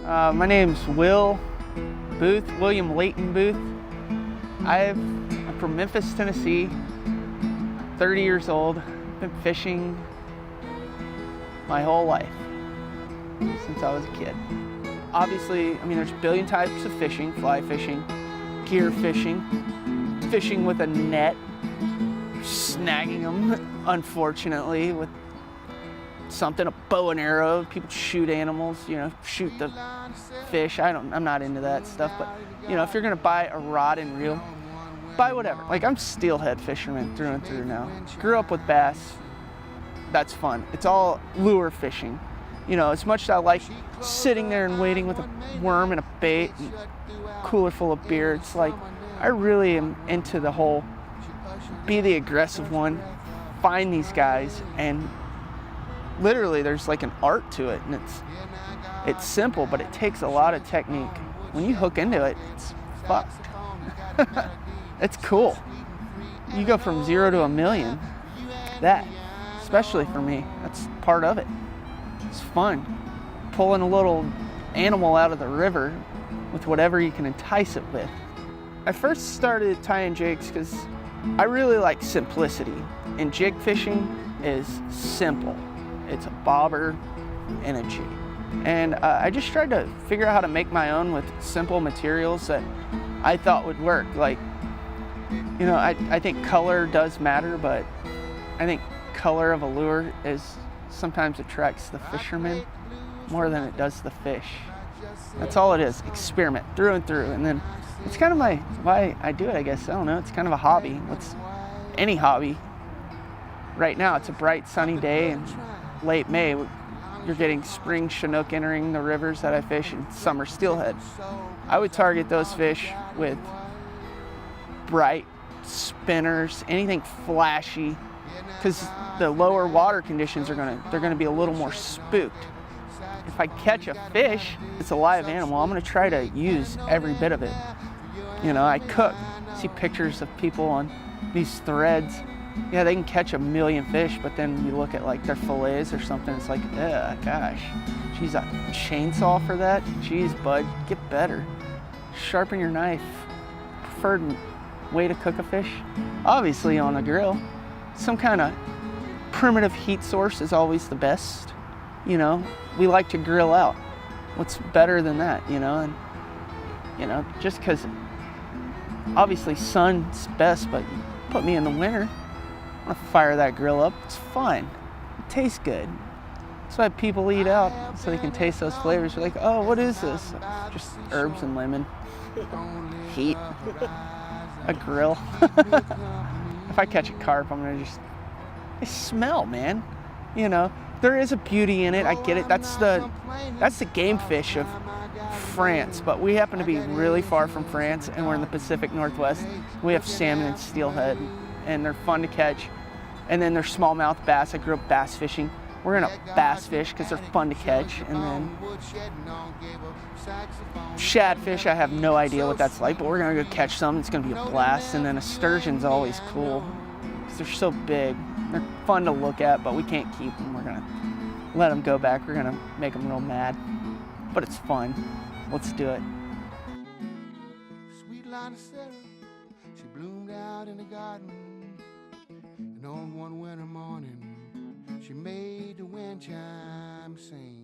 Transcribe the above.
My name's Will Booth, William Layton Booth. I'm from Memphis, Tennessee, 30 years old. Been fishing my whole life, since I was a kid. Obviously, there's a billion types of fishing: fly fishing, gear fishing, fishing with a net, snagging them, unfortunately, with something, a bow and arrow. People shoot animals, shoot the fish. I'm not into that stuff, but if you're gonna buy a rod and reel, buy whatever. Like, I'm steelhead fisherman through and through now. Grew up with bass. That's fun. It's all lure fishing. As much as I like sitting there and waiting with a worm and a bait and a cooler full of beer, it's like I really am into the whole be the aggressive one, find these guys, and literally there's like an art to it, and it's simple, but it takes a lot of technique. When you hook into it, it's fucked. It's cool. You go from 0 to 1,000,000. That, especially for me, that's part of it. It's fun. Pulling a little animal out of the river with whatever you can entice it with. I first started tying jigs because I really like simplicity, and jig fishing is simple. It's a bobber and a jig. And I just tried to figure out how to make my own with simple materials that I thought would work. Like, I think color does matter, but I think color of a lure sometimes attracts the fisherman more than it does the fish. That's all it is. Experiment through and through. And then it's kind of why I do it, I guess. I don't know. It's kind of a hobby. What's any hobby? Right now, it's a bright sunny day in late May. You're getting spring Chinook entering the rivers that I fish, and summer steelhead. I would target those fish with bright spinners, anything flashy, because the lower water conditions they're gonna be a little more spooked. If I catch a fish, it's a live animal, I'm gonna try to use every bit of it. I cook. See pictures of people on these threads. Yeah, they can catch 1,000,000 fish, but then you look at like their fillets or something, it's like, gosh, geez, a chainsaw for that? Jeez, bud, get better. Sharpen your knife. Preferred way to cook a fish? Obviously on a grill. Some kind of primitive heat source is always the best. We like to grill out. What's better than that, And, just because obviously sun's best, but you put me in the winter, I'm gonna fire that grill up. It's fun. It tastes good. That's why people eat out, so they can taste those flavors. They're like, oh, what is this? Just herbs and lemon. Heat. A grill. If I catch a carp, I'm gonna they smell, man. There is a beauty in it. I get it. That's the game fish of France, but we happen to be really far from France, and we're in the Pacific Northwest. We have salmon and steelhead, and they're fun to catch. And then there's smallmouth bass. I grew up bass fishing. We're gonna bass fish because they're fun to catch. And then shadfish, I have no idea what that's like, but we're gonna go catch some. It's gonna be a blast. And then a sturgeon's always cool because they're so big. They're fun to look at, but we can't keep them. We're gonna let them go back. We're gonna make them real mad, but it's fun. Let's do it. Sweet line of Sarah, she bloomed out in the garden, and on one winter morning, she made the wind chime sing.